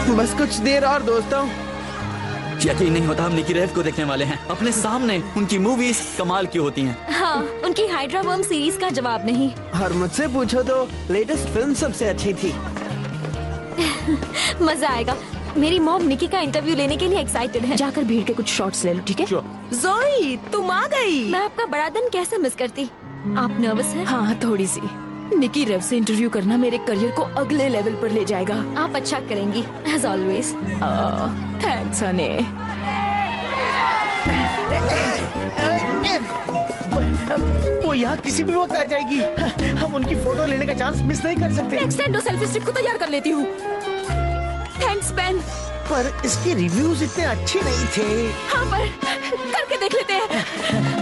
बस कुछ देर और दोस्तों। यकीन नहीं होता हम निकी रेव को देखने वाले हैं अपने सामने। उनकी मूवीज कमाल की होती हैं। हाँ, उनकी हाइड्रा वर्म सीरीज का जवाब नहीं। और मुझसे पूछो तो लेटेस्ट फिल्म सबसे अच्छी थी। मजा आएगा। मेरी मॉम निकी का इंटरव्यू लेने के लिए एक्साइटेड है। जाकर भीड़ के कुछ शॉट्स ले लो, ठीक है? ज़ोई, तुम आ गई। मैं आपका बड़ा दिन कैसे मिस करती। आप नर्वस हैं? हाँ, थोड़ी सी। निकी रेव से इंटरव्यू करना मेरे करियर को अगले लेवल पर ले जाएगा। आप अच्छा करेंगी एज ऑलवेज। थैंक्स हनी। वो यहाँ किसी भी वक्त आ जाएगी। हम उनकी फोटो लेने का चांस मिस नहीं कर सकते। नेक्स्ट टाइम सेल्फी स्टिक को तैयार कर लेती हूँ। Thanks Ben. पर इसके रिव्यूज इतने अच्छे नहीं थे। हाँ, पर करके देख लेते हैं।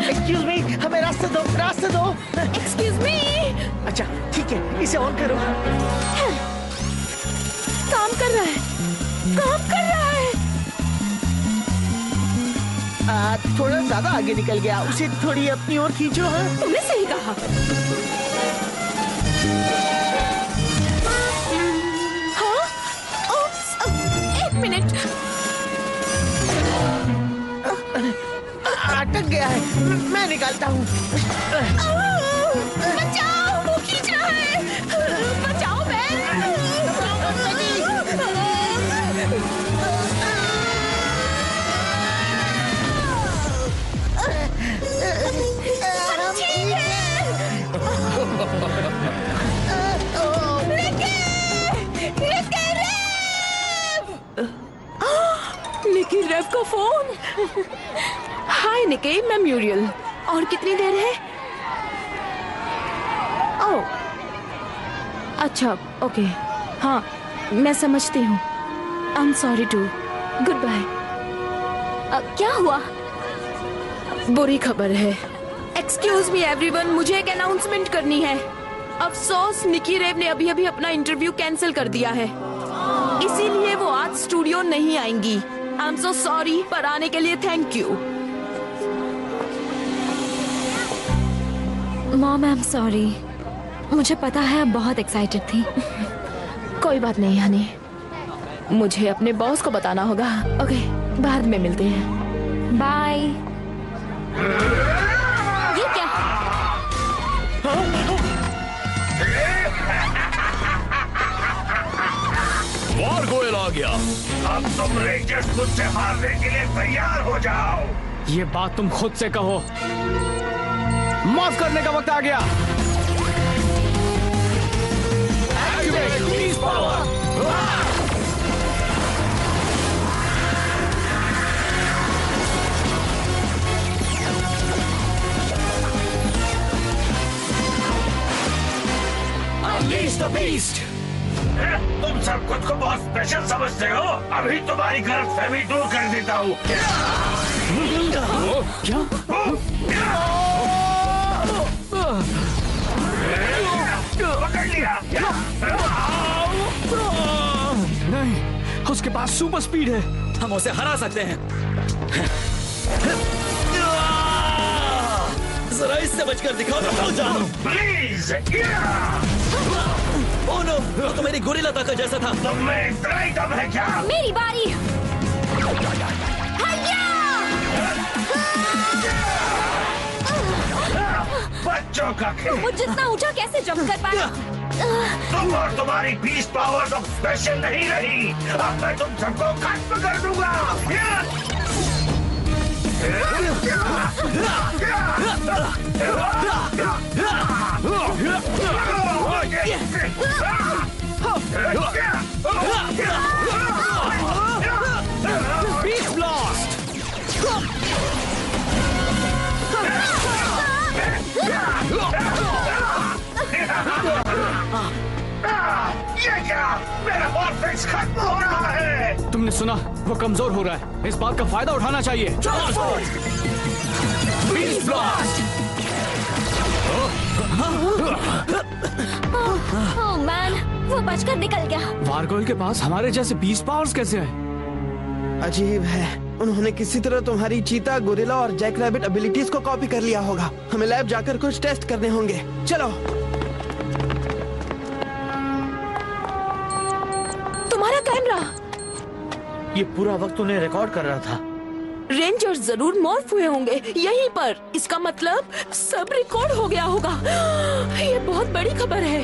एक्सक्यूज मी, हमें रास्ते दो, रास्ते दो। Excuse me. अच्छा ठीक है, इसे ऑन करो। काम कर रहा है, काम कर रहा है। थोड़ा ज्यादा आगे निकल गया, उसे थोड़ी अपनी ओर खींचो। हाँ, तुमने सही कहा। हाँ? ओप्स, एक मिनट। अटक गया है, मैं निकालता हूँ। बचाओ, वो खींच रहा है। बचाओ बेन। निकी रेव का फोन। हाय निकी, मैं म्यूरियल। और कितनी देर है? ओह, अच्छा, ओके। हाँ, मैं समझती हूँ। I am sorry too. Good bye. क्या हुआ? बुरी खबर है। एक्सक्यूज मी एवरीवन, मुझे एक अनाउंसमेंट करनी है। अफसोस, निकी रेव ने अभी अभी अपना इंटरव्यू कैंसिल कर दिया है, इसीलिए वो आज स्टूडियो नहीं आएंगी। आई एम सो सॉरी, पर आने के लिए thank you. Mom, I am sorry. मुझे पता है आप बहुत एक्साइटेड थी। कोई बात नहीं हनी, मुझे अपने बॉस को बताना होगा। ओके, बाद में मिलते हैं। बाय। ये क्या? वारगोयल आ गया। अब तुम रेंजर्स मुझसे मारने के लिए तैयार हो जाओ। ये बात तुम खुद से कहो। माफ करने का वक्त आ गया। Activate beast power. Unleash the beast! तुम सब खुद को बहुत स्पेशल समझते हो। अभी तुम्हारी गलतफहमी दूर कर देता हूँ। क्या? पकड़ लिया। नहीं, उसके पास सुपर स्पीड है। हम उसे हरा सकते हैं। जरा इससे बचकर दिखाओ तो जानू। प्लीज। ओह नो, वो तो मेरी गोरिल्ला ताकत जैसा था। तुम में इतना ही दम है क्या? मेरी बारी। बच्चों का खेल। वो जितना ऊंचा कैसे जंप कर पाया? तुम और तुम्हारी बीस्ट पावर तो स्पेशल नहीं रही। अब मैं तुम सबको खत्म कर दूंगा। Beast blast! ये क्या? मेरा वॉरफिक्स खत्म हो रहा है। तुमने सुना? वो कमजोर हो रहा है। इस बात का फायदा उठाना चाहिए। Beast blast! ओह मैन, वो बचकर निकल गया। वारगोयल के पास हमारे जैसे बीस्ट पावर्स कैसे है? अजीब है, उन्होंने किसी तरह तुम्हारी चीता, गोरिल्ला और जैक रैबिट एबिलिटीज को कॉपी कर लिया होगा। हमें लैब जाकर कुछ टेस्ट करने होंगे। चलो। तुम्हारा कैमरा। ये पूरा वक्त उन्हें रिकॉर्ड कर रहा था। रेंजर्स जरूर मॉर्फ हुए होंगे यहीं पर। इसका मतलब सब रिकॉर्ड हो गया होगा। ये बहुत बड़ी खबर है।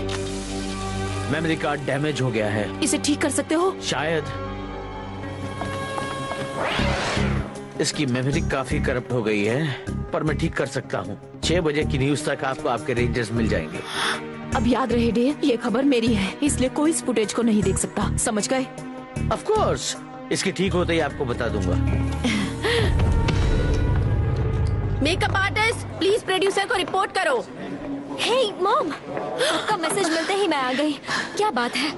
मेमोरी कार्ड डैमेज हो गया है। इसे ठीक कर सकते हो? शायद। इसकी मेमोरी काफी करप्ट हो गई है, पर मैं ठीक कर सकता हूँ। 6 बजे की न्यूज तक आपको आपके रेंजर्स मिल जाएंगे। अब याद रहे डेव, ये खबर मेरी है, इसलिए कोई इस फुटेज को नहीं देख सकता। समझ गए? Of course. इसके ठीक होते ही आपको बता दूंगा। मेकअप आर्टिस्ट, प्लीज प्रोड्यूसर को रिपोर्ट करो। हे मॉम, आपका मैसेज मिलते ही मैं आ गई। क्या बात है?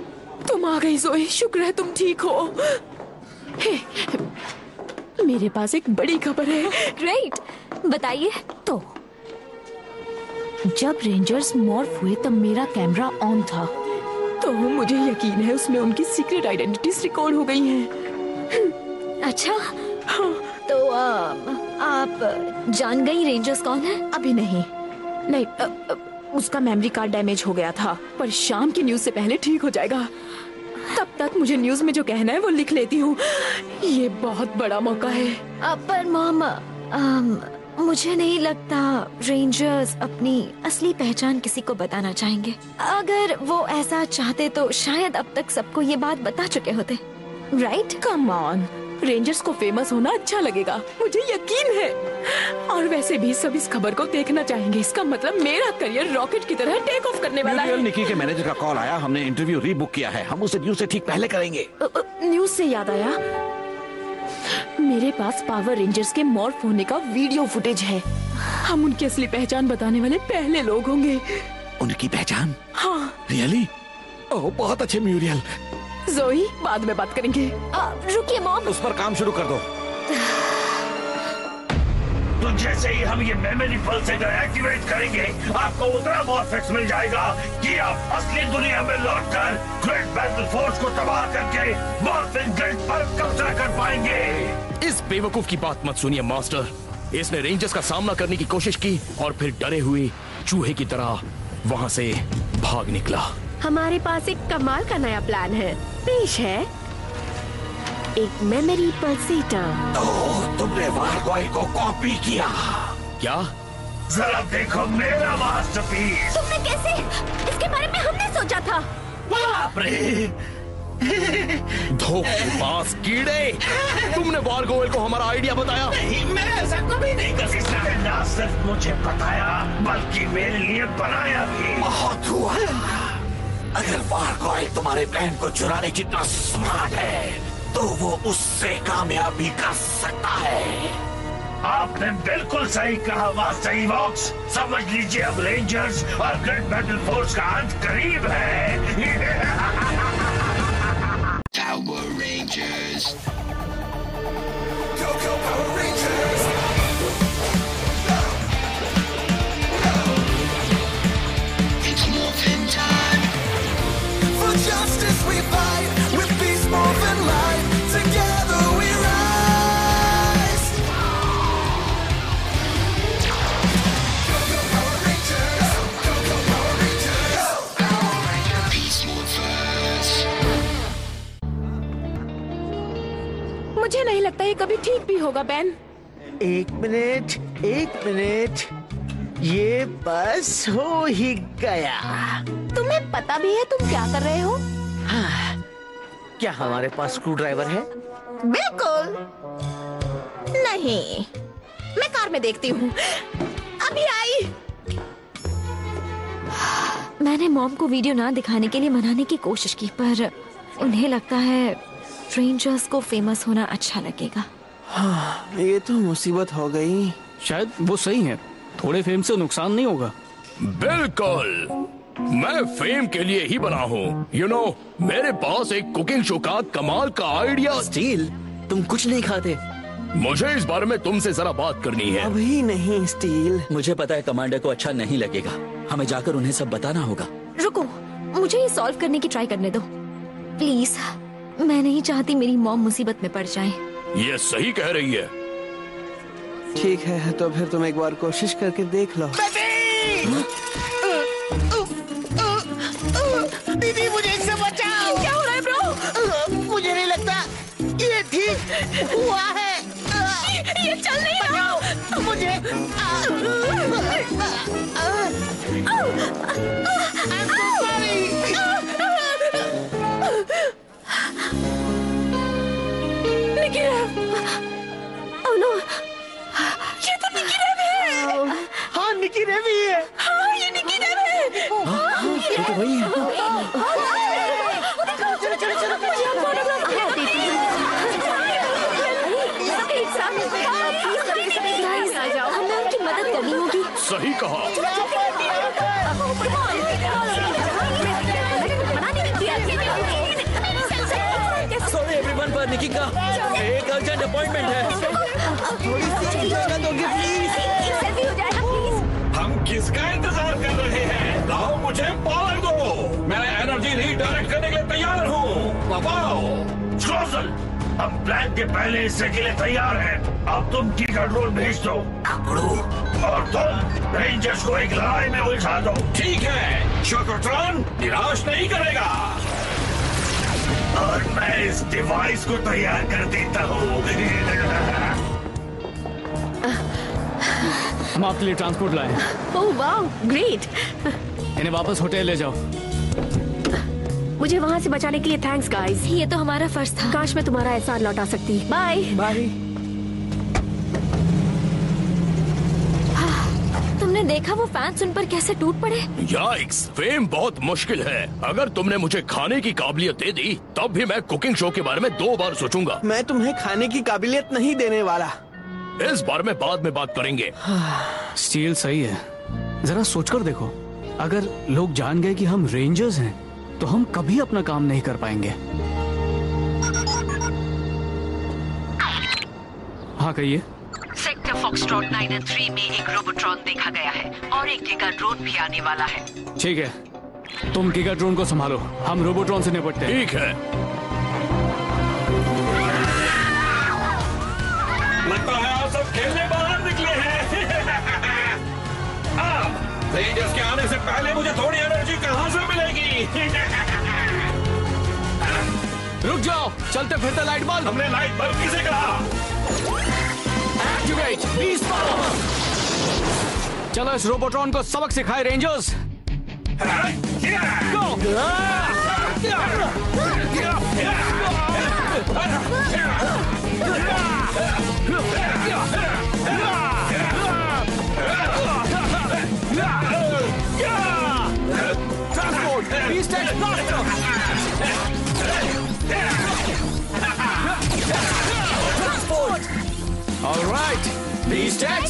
तुम आ गई ज़ोई, शुक्र है तुम ठीक हो। हे, मेरे पास एक बड़ी खबर है। ग्रेट, बताइए। तो जब रेंजर्स मॉर्फ हुए तब मेरा कैमरा ऑन था, तो मुझे यकीन है उसमें उनकी सीक्रेट आइडेंटिटीज रिकॉर्ड हो गई हैं। अच्छा, तो आप जान गई रेंजर्स कौन है? अभी नहीं, उसका मेमोरी कार्ड डैमेज हो गया था, पर शाम की न्यूज से पहले ठीक हो जाएगा। तब तक मुझे न्यूज में जो कहना है वो लिख लेती हूँ। ये बहुत बड़ा मौका है। पर मॉम, मुझे नहीं लगता रेंजर्स अपनी असली पहचान किसी को बताना चाहेंगे। अगर वो ऐसा चाहते तो शायद अब तक सबको ये बात बता चुके होते, राइट? कम ऑन, रेंजर्स को फेमस होना अच्छा लगेगा, मुझे यकीन है। और वैसे भी सब इस खबर को देखना चाहेंगे। इसका मतलब मेरा करियर रॉकेट की तरह टेक ऑफ करने वाला है। निकी के मैनेजर का कॉल आया, हमने इंटरव्यू रीबुक किया है। हम उसे न्यूज से ठीक पहले करेंगे। न्यूज से याद आया, मेरे पास पावर रेंजर्स के मॉर्फ होने का वीडियो फुटेज है। हम उनकी असली पहचान बताने वाले पहले लोग होंगे। उनकी पहचान? हाँ। रियली? ओह, बहुत अच्छे म्यूरियल। ज़ोई, बाद में बात करेंगे। रुकिए मॉम, उस पर काम शुरू कर दो। तो जैसे ही हम ये मेमोरी पल्सेटर एक्टिवेट करेंगे, आपको उतना मॉर्फेक्स मिल जाएगा कि आप असली दुनिया में लौटकर ग्रेट बैटल फोर्स को तबाह करके मॉर्फिंग ग्रिड पर कब्जा कर पाएंगे। इस बेवकूफ की बात मत सुनिए मास्टर। इसने रेंजर्स का सामना करने की कोशिश की और फिर डरे हुए चूहे की तरह वहाँ से भाग निकला। हमारे पास एक कमाल का नया प्लान है। पेश है एक मेमोरी पल्सेटर। ओह, तुमने वारगोई को कॉपी किया। क्या? जरा देखो मेरा मास्टरपीस। तुमने कैसे? इसके बारे में हमने सोचा था। बाप रे! धोखेबाज कीड़े! तुमने वारगोवेल को हमारा आइडिया बताया? नहीं, मैं ऐसा कभी नहीं कर सकता। इसने ना सिर्फ मुझे बताया, बल्कि मेरे लिए बनाया भी। बहुत हुआ। अगर वारगोई तुम्हारे प्लान को चुराने जितना स्मार्ट है, तो वो उससे कामयाबी कर सकता है। आपने बिल्कुल सही कहा मास्टर इवॉक्स। समझ लीजिए, अब रेंजर्स और ग्रेट बैटल फोर्स का अंत करीब है। Power Rangers. Go, go, Power Rangers! It's morphin' time. For justice we fight, with peace, more than light. Together we rise. Go, go, Power Rangers! Go, go, Power Rangers! Power Ranger Peace Morphers. मुझे नहीं लगता ये कभी ठीक भी होगा Ben. एक minute, ये बस हो ही गया। तुम्हें पता भी है तुम क्या कर रहे हो? हाँ, क्या हमारे पास स्क्रू ड्राइवर है? बिल्कुल नहीं, मैं कार में देखती हूँ। अभी आई। मैंने मॉम को वीडियो ना दिखाने के लिए मनाने की कोशिश की, पर उन्हें लगता है रेंजर्स को फेमस होना अच्छा लगेगा। हाँ, ये तो मुसीबत हो गई। शायद वो सही है, थोड़े फेम से नुकसान नहीं होगा। बिल्कुल, मैं फेम के लिए ही बना हूँ। यू नो, मेरे पास एक कुकिंग शो का कमाल का आइडिया। स्टील, तुम कुछ नहीं खाते। मुझे इस बारे में तुमसे जरा बात करनी है। अभी नहीं स्टील। मुझे पता है कमांडर को अच्छा नहीं लगेगा, हमें जाकर उन्हें सब बताना होगा। रुको, मुझे ये सॉल्व करने की ट्राई करने दो प्लीज। मैं नहीं चाहती मेरी मॉम मुसीबत में पड़ जाए। ये सही कह रही है। ठीक है, तो फिर तुम एक बार कोशिश करके देख लो। दीदी, मुझे इससे बचाओ। क्या हो रहा है ब्रो? मुझे नहीं लगता ये ठीक निकी रैव। ओह नो, ये तो निकी रैव है। हाँ निकी रैव ही है। हाँ ये निकी रैव है। ये तो वही है। चलो चलो चलो, मुझे आप फोटोग्राफ हमें उनकी मदद करनी होगी। सही कहा। सॉरी एवरीवन, पर निकी का एक अर्जेंट अपॉइंटमेंट है। थोड़ी सी जगह दोगे प्लीज? हम किसका इंतजार कर रहे हैं? लाओ मुझे पावर दो। मैं एनर्जी रीडायरेक्ट करने के लिए तैयार हूँ। पापाओ श्रोसल, हम प्लान के पहले हिस्से के लिए तैयार हैं। अब तुम की कंट्रोल भेज दो और तुम रेंजर्स को एक लड़ाई में उलझा दो। ठीक है, शोकोट्रॉन निराश नहीं करेगा और मैं इस डिवाइस को तैयार कर देता हूँ। हम आपके लिए ट्रांसपोर्ट लाए हैं। Oh wow, great. इन्हें वापस होटल ले जाओ। मुझे वहाँ से बचाने के लिए थैंक्स गाइस। ये तो हमारा फर्ज था। काश मैं तुम्हारा एहसान लौटा सकती। Bye bye. तुमने देखा वो फैंस उन पर कैसे टूट पड़े? याइक्स, फेम बहुत मुश्किल है। अगर तुमने मुझे खाने की काबिलियत दे दी, तब भी मैं कुकिंग शो के बारे में 2 बार सोचूंगा। मैं तुम्हें खाने की काबिलियत नहीं देने वाला। इस बारे में बाद में बात करेंगे। स्टील सही है। जरा सोचकर देखो, अगर लोग जान गए कि हम रेंजर्स हैं, तो हम कभी अपना काम नहीं कर पाएंगे। हाँ कहिए। सेक्टर फॉक्सट्रॉट 9 और 3 में एक रोबोट्रॉन देखा गया है और एक गिगा ड्रोन भी आने वाला है। ठीक है, तुम गिगा ड्रोन को संभालो, हम रोबोट्रॉन से निपटते हैं। ठीक है। लगता है आप सब खेलने बाहर निकले हैं। रेंजर्स के आने से पहले मुझे थोड़ी एनर्जी कहाँ से मिलेगी? रुक जाओ, चलते फिरते लाइट बल्ब। हमने लाइट बल्ब किसे कहा? Activate beast power. चलो इस रोबोट्रॉन को सबक सिखाए रेंजर्स। गो। Transport, Beast X Blaster. Transport. All right, Beast X.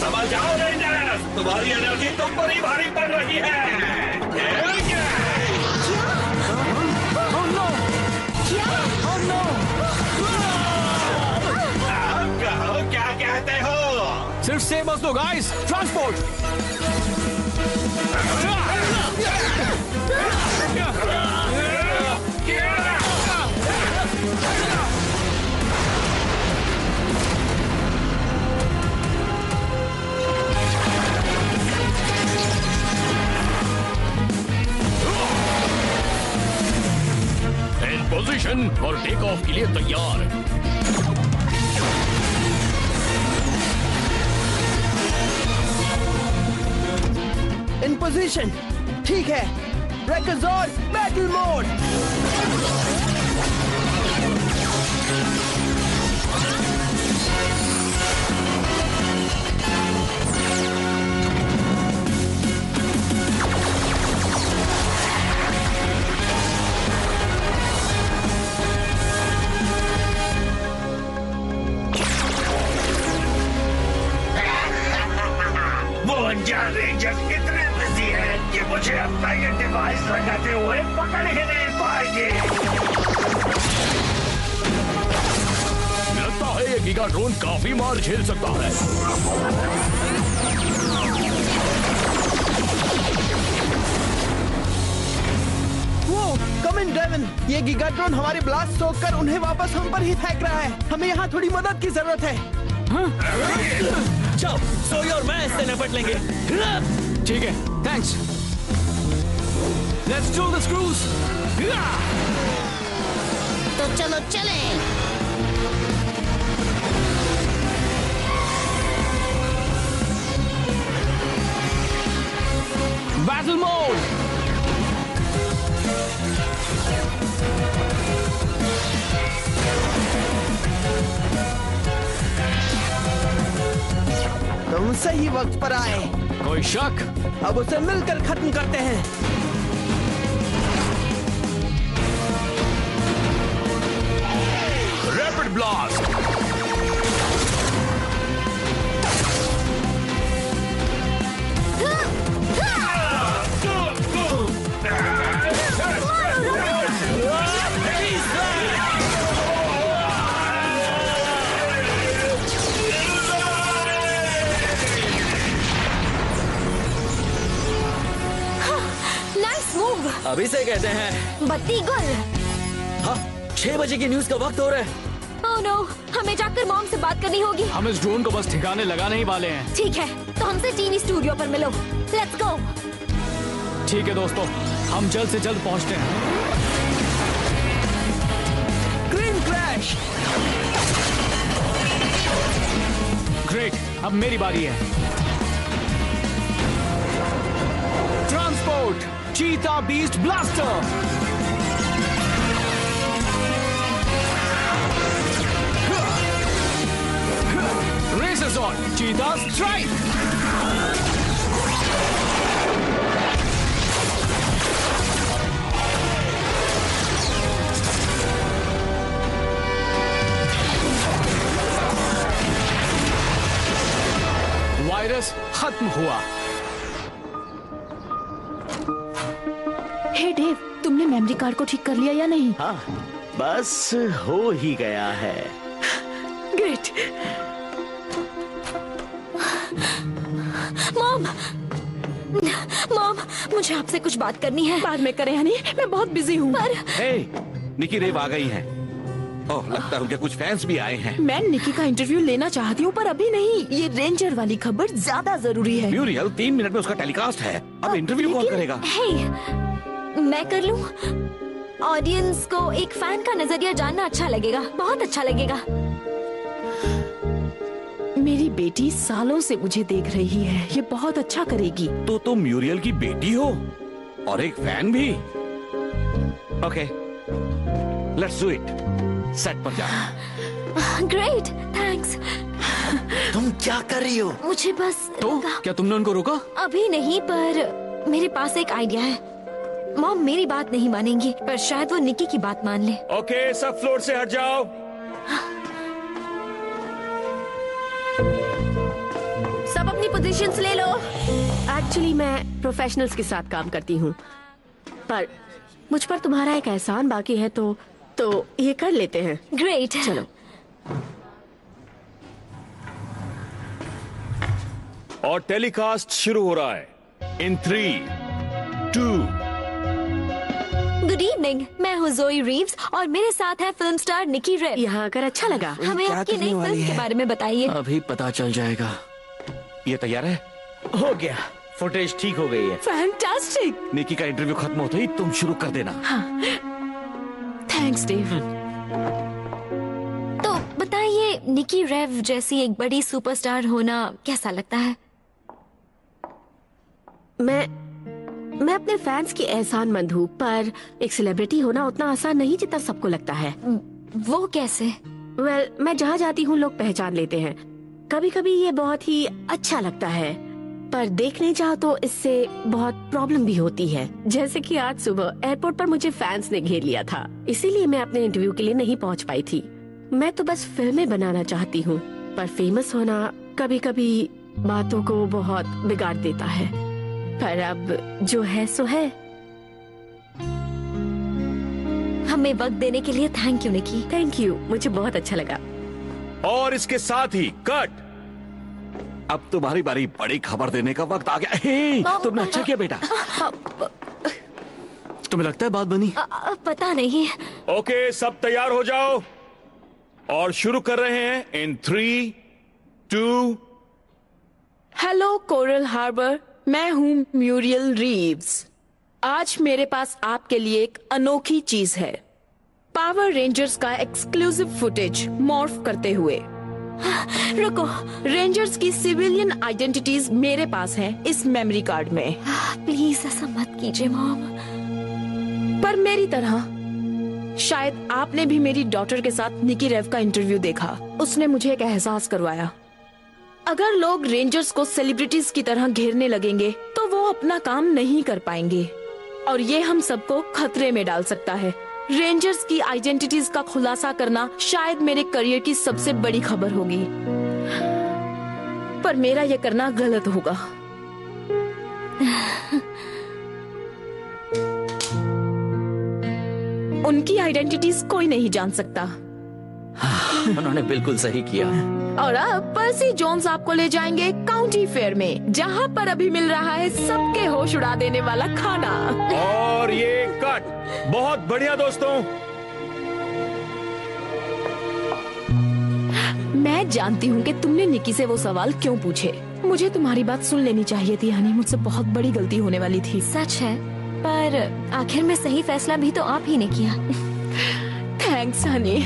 समझ जाओ रेंजर्स, तुम्हारी एनर्जी तुम पर ही भारी पड़ रही है। Oh no! Oh no! कहो क्या कहते हो? सिर्फ सेबर्स दो गाइस। ट्रांसपोर्ट। इन पोजीशन और टेक ऑफ के लिए तैयार। इन पोजीशन। ठीक है, ब्रेकरजॉर्ड बैटल मोड। रेंजर्स इतने बिजी हैं कि मुझे अपना ये डिवाइस लगाते हुए पकड़ ही नहीं पाएंगे। लगता है ये गिगा ड्रोन काफी मार झेल सकता है। वो कम इन ड्रेवन, ये गिगाट्रॉन हमारे ब्लास्ट सोख कर उन्हें वापस हम पर ही फेंक रहा है। हमें यहाँ थोड़ी मदद की जरूरत है। जाओ, सोई और मैं इससे निपट लेंगे। ठीक है, thanks. Let's do the screws. तो चलो चलें। Battle mode. तुम सही वक्त पर आए। कोई शक? अब उसे मिलकर खत्म करते हैं। Rapid blast. अभी से कहते हैं बत्ती गुल। हाँ, 6 बजे की न्यूज का वक्त हो रहा है। ओह नो, हमें जाकर मॉम से बात करनी होगी। हम इस ड्रोन को बस ठिकाने लगाने ही वाले हैं। ठीक है, तो हमसे टीवी स्टूडियो पर मिलो। Let's go. ठीक है दोस्तों, हम जल्द से जल्द पहुंचते हैं। Green crash. ग्रेट, अब मेरी बारी है। ट्रांसपोर्ट चीता बीस्ट ब्लास्टर। रेसर्स ऑन चीता स्ट्राइक। वायरस खत्म हुआ। हे डेव, तुमने मेमोरी कार्ड को ठीक कर लिया या नहीं? हाँ, बस हो ही गया है। ग्रेट। मॉम, मॉम, मुझे आपसे कुछ बात करनी है। बाद में करें हनी, मैं बहुत बिजी हूँ। पर हे, निकी रेव आ गई हैं। ओह, लगता है उनके कुछ फैंस भी आए हैं। मैं निकी का इंटरव्यू लेना चाहती हूँ, पर अभी नहीं। ये रेंजर वाली खबर ज्यादा जरूरी है। म्यूरियल 3 मिनट में उसका टेलीकास्ट है। अब इंटरव्यू कौन करेगा? हे, मैं कर लूं? ऑडियंस को एक फैन का नजरिया जानना अच्छा लगेगा, बहुत अच्छा लगेगा। मेरी बेटी सालों से मुझे देख रही है, ये बहुत अच्छा करेगी। तो तुम म्यूरियल की बेटी हो और एक फैन भी? Okay, let's do it. Set पर जाओ। Great, thanks. तुम क्या कर रही हो? मुझे बस तो क्या तुमने उनको रोका? अभी नहीं, पर मेरे पास एक आइडिया है। मॉम मेरी बात नहीं मानेंगी, पर शायद वो निकी की बात मान ले। ओके, सब फ्लोर से हट जाओ। सब अपनी पोजीशंस ले लो। एक्चुअली मैं प्रोफेशनल्स के साथ काम करती हूँ, पर मुझ पर तुम्हारा एक एहसान बाकी है, तो ये कर लेते हैं। ग्रेट, चलो। और टेलीकास्ट शुरू हो रहा है इन 3, 2। गुड इवनिंग, मैं हूँ जोई रीव्स और मेरे साथ है फिल्म स्टार निकी रेव। यहाँ आकर अच्छा लगा। हमें आपकी नई फिल्म के बारे में बताइए। अभी पता चल जाएगा। ये तैयार है? हो गया, फुटेज ठीक हो गई है। फैंटास्टिक। निकी का इंटरव्यू खत्म होते ही तुम शुरू कर देना। हाँ, थैंक्स डेव। तो बताइए, निकी रेव जैसी एक बड़ी सुपरस्टार होना कैसा लगता है? मैं अपने फैंस की एहसानमंद हूँ, पर एक सेलिब्रिटी होना उतना आसान नहीं जितना सबको लगता है। वो कैसे? मैं जहाँ जाती हूँ लोग पहचान लेते हैं। कभी कभी ये बहुत ही अच्छा लगता है, पर देखने जाओ तो इससे बहुत प्रॉब्लम भी होती है। जैसे कि आज सुबह एयरपोर्ट पर मुझे फैंस ने घेर लिया था, इसीलिए मैं अपने इंटरव्यू के लिए नहीं पहुँच पाई थी। मैं तो बस फिल्में बनाना चाहती हूँ, पर फेमस होना कभी कभी बातों को बहुत बिगाड़ देता है। पर अब जो है सो है। हमें वक्त देने के लिए thank you Nikki. Thank you, मुझे बहुत अच्छा लगा। और इसके साथ ही कट। अब तुम्हारी बारी बड़ी खबर देने का वक्त आ गया। हे, तुमने अच्छा किया बेटा। तुम्हें लगता है बात बनी? पता नहीं। ओके, सब तैयार हो जाओ और शुरू कर रहे हैं इन 3, 2। हेलो कोरल हार्बर, मैं हूँ म्यूरियल रीव्स। आज मेरे पास आपके लिए एक अनोखी चीज है। पावर रेंजर्स का एक्सक्लूसिव फुटेज मॉर्फ करते हुए। रुको, रेंजर्स की सिविलियन आइडेंटिटीज मेरे पास हैं इस मेमोरी कार्ड में। प्लीज ऐसा मत कीजिए मॉम। पर मेरी तरह शायद आपने भी मेरी डॉटर के साथ निकी रेव का इंटरव्यू देखा। उसने मुझे एक एहसास करवाया। अगर लोग रेंजर्स को सेलिब्रिटीज की तरह घेरने लगेंगे तो वो अपना काम नहीं कर पाएंगे और ये हम सबको खतरे में डाल सकता है। रेंजर्स की आइडेंटिटीज का खुलासा करना शायद मेरे करियर की सबसे बड़ी खबर होगी, पर मेरा ये करना गलत होगा। उनकी आइडेंटिटीज कोई नहीं जान सकता। उन्होंने बिल्कुल सही किया। और अब पर्सी जोन्स आपको ले जाएंगे काउंटी फेयर में, जहाँ पर अभी मिल रहा है सबके होश उड़ा देने वाला खाना। और ये कट बहुत बढ़िया दोस्तों। मैं जानती हूँ कि तुमने निकी से वो सवाल क्यों पूछे। मुझे तुम्हारी बात सुन लेनी चाहिए थी हनी, मुझसे बहुत बड़ी गलती होने वाली थी। सच है, पर आखिर में सही फैसला भी तो आप ही ने किया। थैंक्स हनी।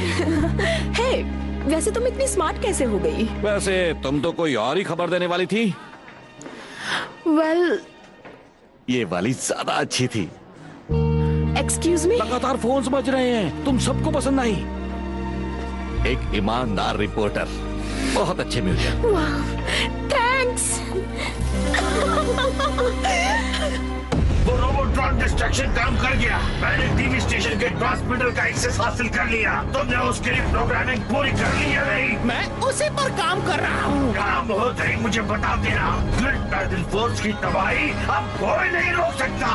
हे, वैसे तुम इतनी स्मार्ट कैसे हो गई? वैसे तुम तो कोई और ही खबर देने वाली थी। वेल, ये वाली ज्यादा अच्छी थी। Excuse me. लगातार फोन्स बज रहे हैं, तुम सबको पसंद आई। एक ईमानदार रिपोर्टर, बहुत अच्छे म्यूजिक। वाह, थैंक्स। वो रोबोट्रॉन डिस्ट्रक्शन काम कर गया। मैंने टीवी स्टेशन के ट्रांसमीटर का एक्सेस हासिल कर लिया। तुमने उसके लिए प्रोग्रामिंग पूरी कर ली या नहीं? मैं उसी पर काम कर रहा हूँ। काम होते ही मुझे बता देना। ग्रिड बैटल फोर्स की तबाही अब कोई नहीं रोक सकता।